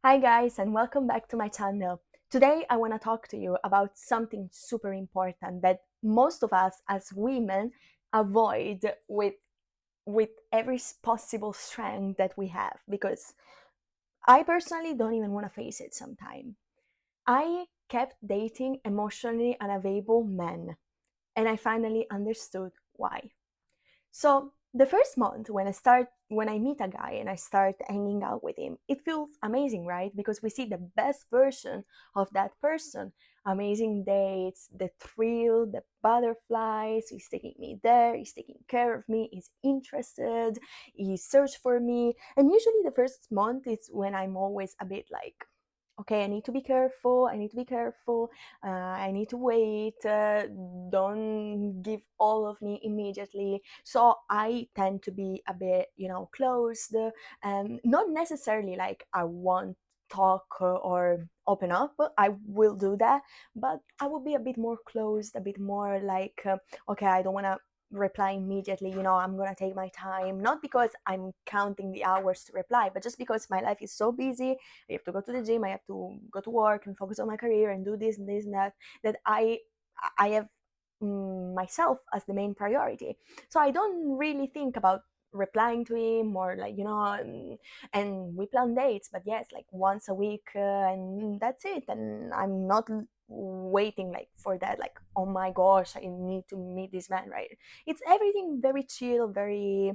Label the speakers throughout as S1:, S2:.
S1: Hi guys and welcome back to my channel. Today I want to talk to you about something super important that most of us as women avoid with every possible strength that we have because I personally don't even want to face it sometime. I kept dating emotionally unavailable men and I finally understood why. So the first month when I meet a guy and I start hanging out with him, it feels amazing, right? Because we see the best version of that person. Amazing dates, the thrill, the butterflies, he's taking me there, he's taking care of me, he's interested, he searched for me. And usually the first month is when I'm always a bit like, okay, I need to be careful, I need to be careful, I need to wait, don't give all of me immediately. So I tend to be a bit, closed, not necessarily like I won't talk or open up. I will do that, but I will be a bit more closed, a bit more like, okay, I don't want to reply immediately, I'm gonna take my time, not because I'm counting the hours to reply, but just because my life is so busy. I have to go to the gym, I have to go to work and focus on my career and do this and this and that, that I have myself as the main priority. So I don't really think about replying to him or like, and we plan dates, but yes, like once a week, and that's it. And I'm not waiting like for that, like, oh my gosh, I need to meet this man, right? It's everything very chill, very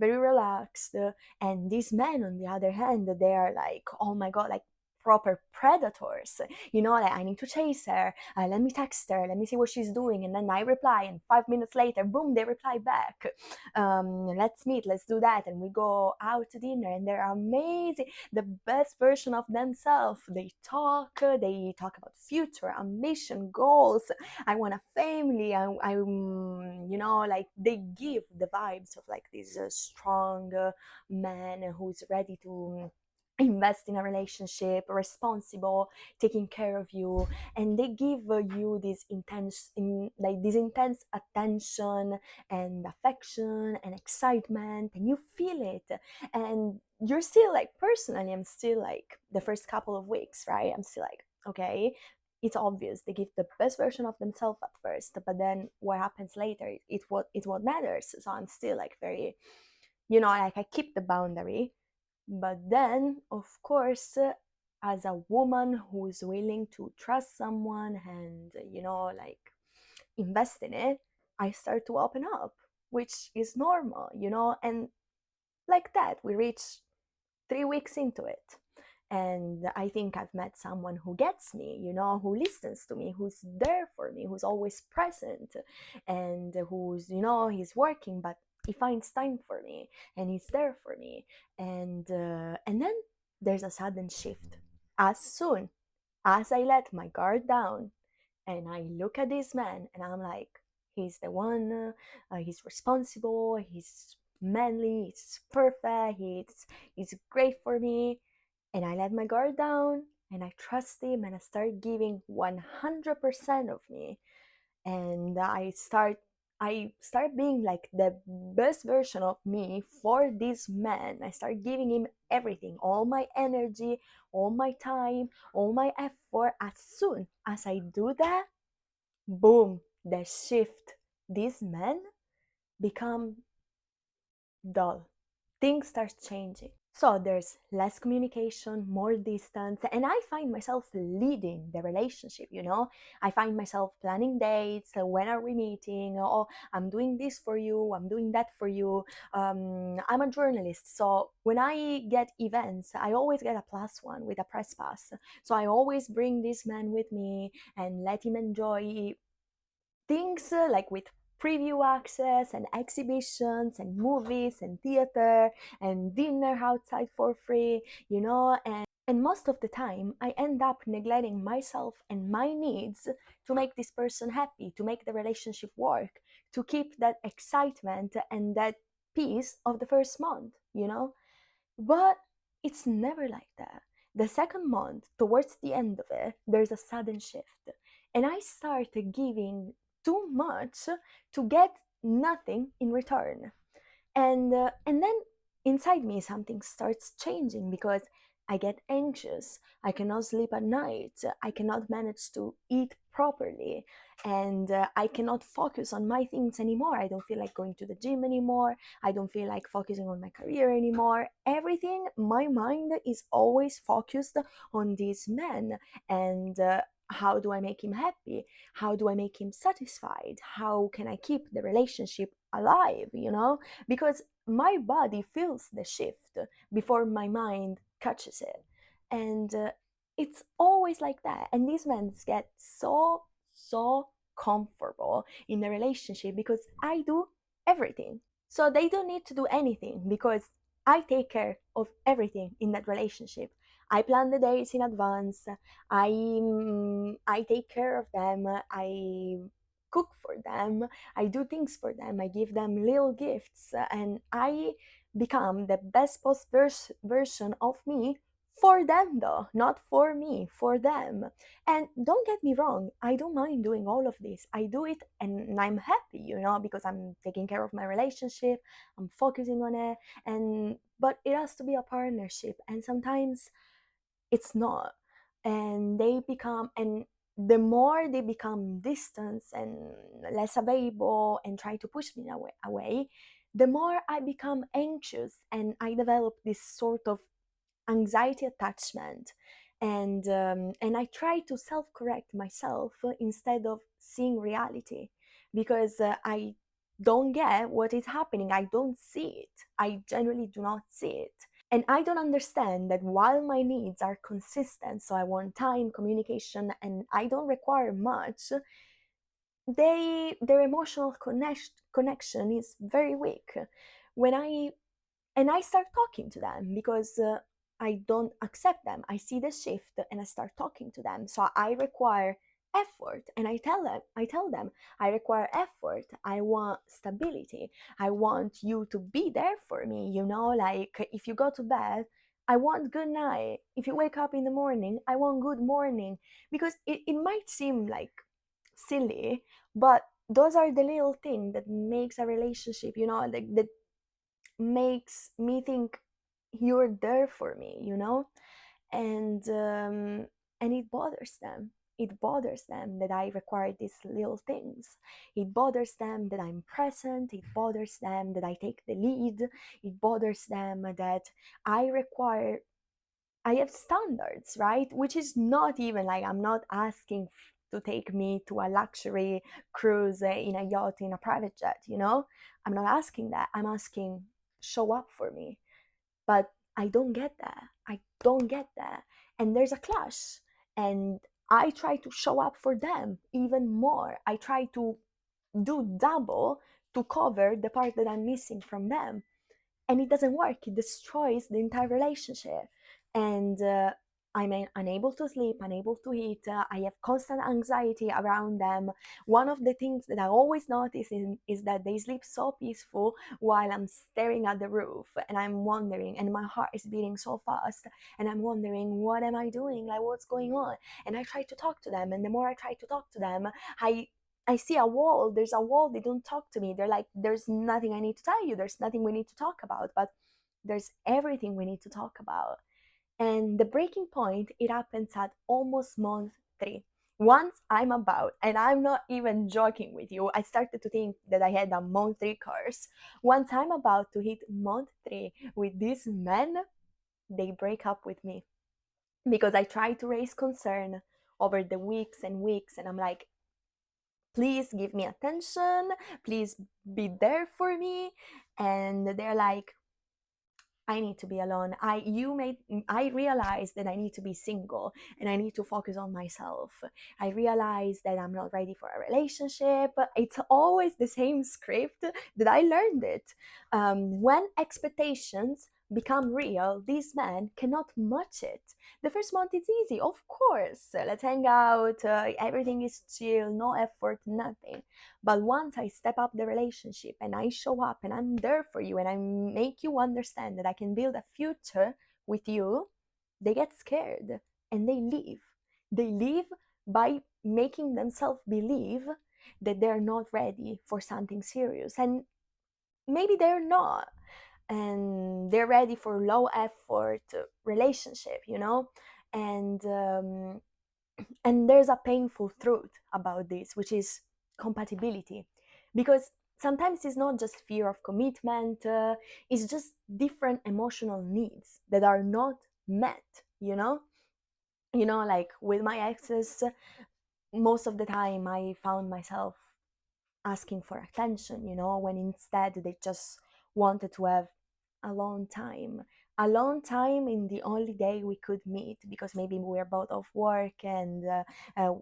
S1: relaxed. And these men, on the other hand, they are like, oh my god, like proper predators. Like, I need to chase her. Let me text her. Let me see what she's doing. And then I reply, and 5 minutes later, boom, they reply back. Let's meet. Let's do that. And we go out to dinner, and they're amazing, the best version of themselves. They talk about future, ambition, goals. I want a family. Like they give the vibes of like this strong man who's ready to invest in a relationship, responsible, taking care of you, and they give you this intense attention and affection and excitement, and you feel it. And you're still like, personally, I'm still like, the first couple of weeks, right? I'm still like, okay, it's obvious they give the best version of themselves at first, but then what happens later, it's what matters. So I'm still like very, like, I keep the boundary. But then, of course, as a woman who is willing to trust someone and, like, invest in it, I start to open up, which is normal, and like that, we reach 3 weeks into it. And I think I've met someone who gets me, who listens to me, who's there for me, who's always present, and who's, he's working, but he finds time for me and he's there for me. And then there's a sudden shift. As soon as I let my guard down and I look at this man and I'm like, he's the one, he's responsible, he's manly, he's perfect, he's great for me. And I let my guard down and I trust him and I start giving 100% of me. And I start being like the best version of me for this man. I start giving him everything, all my energy, all my time, all my effort. As soon as I do that, boom, the shift. These men become dull. Things start changing. So there's less communication, more distance, and I find myself leading the relationship. I find myself planning dates, when are we meeting, oh, I'm doing this for you, I'm doing that for you. I'm a journalist, so when I get events, I always get a plus one with a press pass. So I always bring this man with me and let him enjoy things, like with preview access and exhibitions and movies and theater and dinner outside for free, and most of the time I end up neglecting myself and my needs to make this person happy, to make the relationship work, to keep that excitement and that peace of the first month. But it's never like that. The second month, towards the end of it, there's a sudden shift. And I start giving too much to get nothing in return. And then inside me, something starts changing because I get anxious. I cannot sleep at night. I cannot manage to eat properly. And I cannot focus on my things anymore. I don't feel like going to the gym anymore. I don't feel like focusing on my career anymore. Everything, my mind is always focused on this man. And how do I make him happy? How do I make him satisfied? How can I keep the relationship alive, Because my body feels the shift before my mind catches it. And it's always like that. And these men get so comfortable in the relationship because I do everything. So they don't need to do anything because I take care of everything in that relationship. I plan the days in advance. I take care of them. I cook for them. I do things for them. I give them little gifts, and I become the best version of me for them, though, not for me, for them. And don't get me wrong, I don't mind doing all of this. I do it and I'm happy, because I'm taking care of my relationship, I'm focusing on it, and but it has to be a partnership, and sometimes it's not. And the more they become distant and less available and try to push me away, the more I become anxious and I develop this sort of anxiety attachment. And I try to self-correct myself instead of seeing reality, because I don't get what is happening. I don't see it. I genuinely do not see it. And I don't understand that while my needs are consistent, so I want time, communication, and I don't require much, their emotional connection is very weak. When I start talking to them because I don't accept them. I see the shift and I start talking to them. So I require effort, and I tell them I require effort. I want stability. I want you to be there for me, like if you go to bed, I want good night. If you wake up in the morning, I want good morning. Because it might seem like silly, but those are the little thing that makes a relationship, that makes me think you're there for me, and it bothers them. It bothers them that I require these little things. It bothers them that I'm present. It bothers them that I take the lead. It bothers them that I require I have standards, right? Which is not even like I'm not asking to take me to a luxury cruise in a yacht in a private jet, I'm not asking that. I'm asking show up for me. But I don't get that. I don't get that. And there's a clash. And I try to show up for them even more. I try to do double to cover the part that I'm missing from them, and it doesn't work. It destroys the entire relationship. And I'm unable to sleep, unable to eat. I have constant anxiety around them. One of the things that I always notice is that they sleep so peaceful while I'm staring at the roof, and I'm wondering, and my heart is beating so fast, and I'm wondering, what am I doing? Like, what's going on? And I try to talk to them, and the more I try to talk to them, I see a wall. There's a wall. They don't talk to me. They're like, there's nothing I need to tell you. There's nothing we need to talk about. But there's everything we need to talk about. And the breaking point, it happens at almost month 3. Once I'm about, and I'm not even joking with you, I started to think that I had a month 3 curse. Once I'm about to hit month 3 with these men, they break up with me because I try to raise concern over the weeks and weeks, and I'm like, please give me attention, please be there for me. And they're like, I need to be alone. I realize that I need to be single and I need to focus on myself. I realize that I'm not ready for a relationship. It's always the same script that I learned it. When expectations become real, these men cannot match it. The first month is easy, of course. Let's hang out, everything is chill, no effort, nothing. But once I step up the relationship and I show up and I'm there for you and I make you understand that I can build a future with you, they get scared and they leave. They leave by making themselves believe that they're not ready for something serious. And maybe they're not. and they're ready for low effort relationship, you know. And there's a painful truth about this, which is compatibility, because sometimes it's not just fear of commitment, it's just different emotional needs that are not met, you know. Like with my exes, most of the time I found myself asking for attention, when instead they just wanted to have alone time. Alone time in the only day we could meet because maybe we're both off work and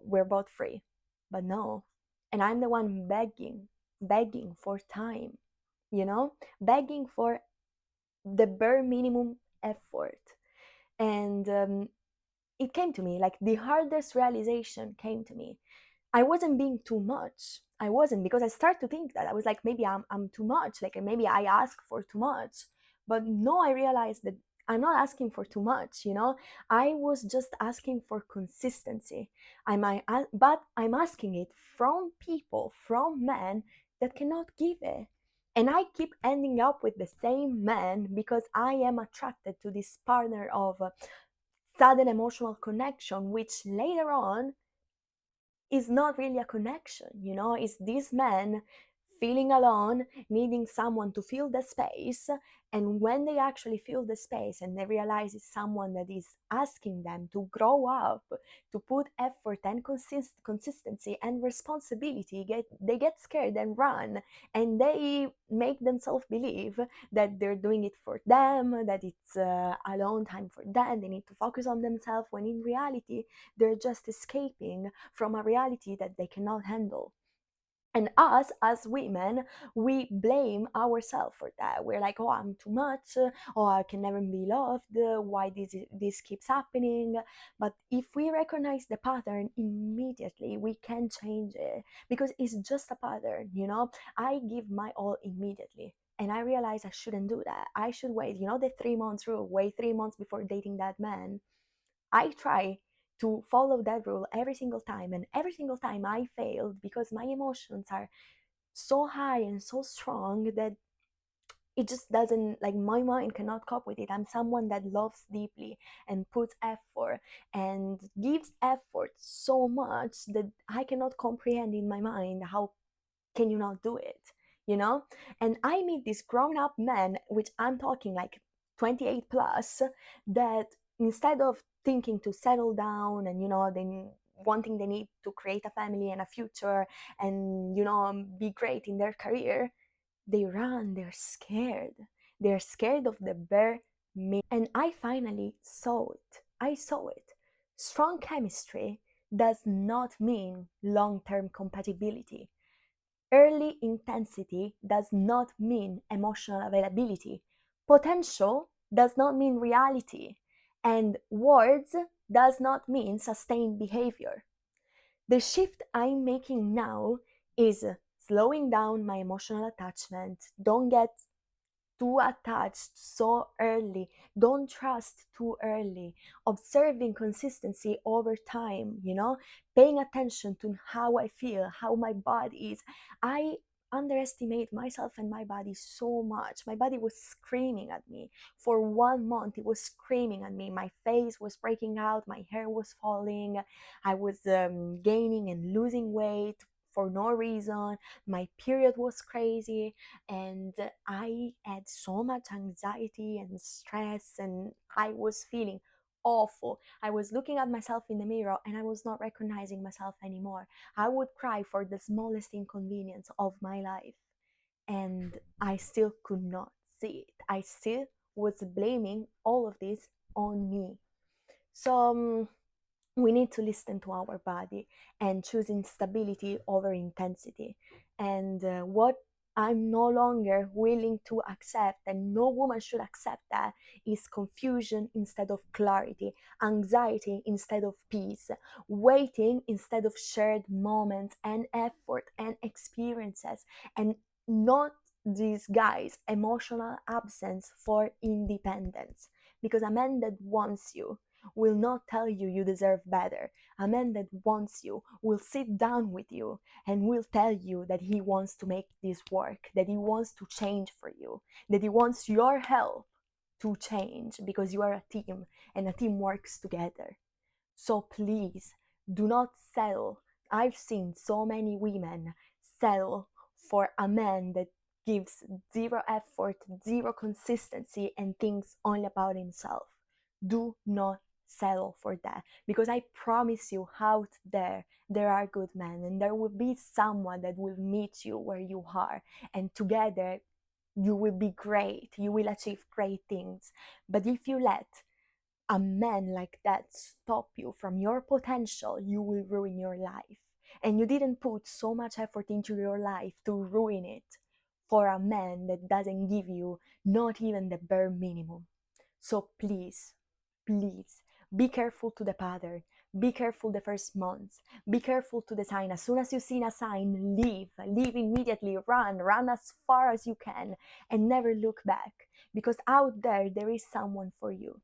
S1: we're both free. But no. And I'm the one begging for time, begging for the bare minimum effort. And it came to me, like the hardest realization came to me. I wasn't being too much. I wasn't, because I started to think that I was like, maybe I'm too much. Like maybe I ask for too much. But no, I realized that I'm not asking for too much. I was just asking for consistency. But I'm asking it from people, from men that cannot give it. And I keep ending up with the same man because I am attracted to this partner of sudden emotional connection, which later on is not really a connection, it's this man feeling alone, needing someone to fill the space. And when they actually fill the space and they realize it's someone that is asking them to grow up, to put effort and consistency and responsibility, they get scared and run, and they make themselves believe that they're doing it for them, that it's alone time for them, they need to focus on themselves, when in reality they're just escaping from a reality that they cannot handle. And us as women, we blame ourselves for that. We're like, oh, I'm too much, oh, I can never be loved, why this keeps happening. But if we recognize the pattern immediately, we can change it, because it's just a pattern. I give my all immediately, and I realize I shouldn't do that. I should wait, the 3 months rule, wait 3 months before dating that man. I try to follow that rule every single time, and every single time I failed because my emotions are so high and so strong that it just doesn't, like, my mind cannot cope with it. I'm someone that loves deeply and puts effort and gives effort so much that I cannot comprehend in my mind how can you not do it, you know. And I meet this grown up man, which I'm talking like 28 plus, that instead of thinking to settle down and then wanting they need to create a family and a future and be great in their career, they run, they're scared of the bare minimum. And I finally saw it. I saw it. Strong chemistry does not mean long-term compatibility. Early intensity does not mean emotional availability. Potential does not mean reality. And words does not mean sustained behavior. The shift I'm making now is slowing down my emotional attachment. Don't get too attached so early. Don't trust too early. Observing consistency over time, paying attention to how I feel, how my body is. I underestimate myself and my body so much. My body was screaming at me. For 1 month, it was screaming at me. My face was breaking out, my hair was falling, I was gaining and losing weight for no reason. My period was crazy, and I had so much anxiety and stress, and I was feeling awful. I was looking at myself in the mirror and I was not recognizing myself anymore. I would cry for the smallest inconvenience of my life, and I still could not see it. I still was blaming all of this on me. So we need to listen to our body and choosing stability over intensity. And what I'm no longer willing to accept, and no woman should accept that, is confusion instead of clarity, anxiety instead of peace, waiting instead of shared moments and effort and experiences, and not these guys emotional absence for independence. Because a man that wants you will not tell you you deserve better. A man that wants you will sit down with you and will tell you that he wants to make this work, that he wants to change for you, that he wants your help to change because you are a team and a team works together. So please do not settle. I've seen so many women settle for a man that gives zero effort, zero consistency, and thinks only about himself. Do not settle for that, because I promise you, out there are good men, and there will be someone that will meet you where you are, and together you will be great, you will achieve great things. But if you let a man like that stop you from your potential, you will ruin your life. And you didn't put so much effort into your life to ruin it for a man that doesn't give you not even the bare minimum. So please, please, be careful to the pattern. Be careful the first months. Be careful to the sign. As soon as you see a sign, leave. Leave immediately. Run as far as you can, and never look back. Because out there is someone for you.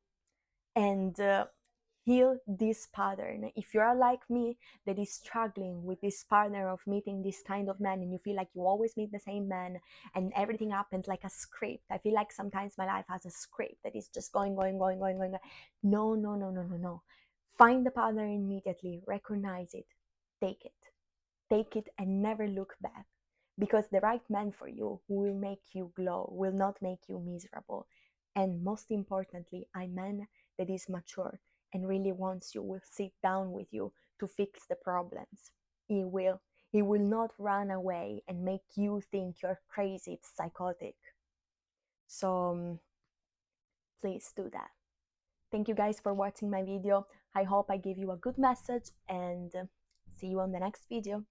S1: And heal this pattern. If you're like me, that is struggling with this partner of meeting this kind of man, and you feel like you always meet the same man and everything happens like a script. I feel like sometimes my life has a script that is just going. No, no, no, no, no, no. Find the pattern immediately, recognize it, take it. Take it and never look back, because the right man for you will make you glow, will not make you miserable. And most importantly, a man that is mature and really wants you will sit down with you to fix the problems. He will. He will not run away and make you think you're crazy, psychotic. So please do that. Thank you guys for watching my video. I hope I gave you a good message, and see you on the next video.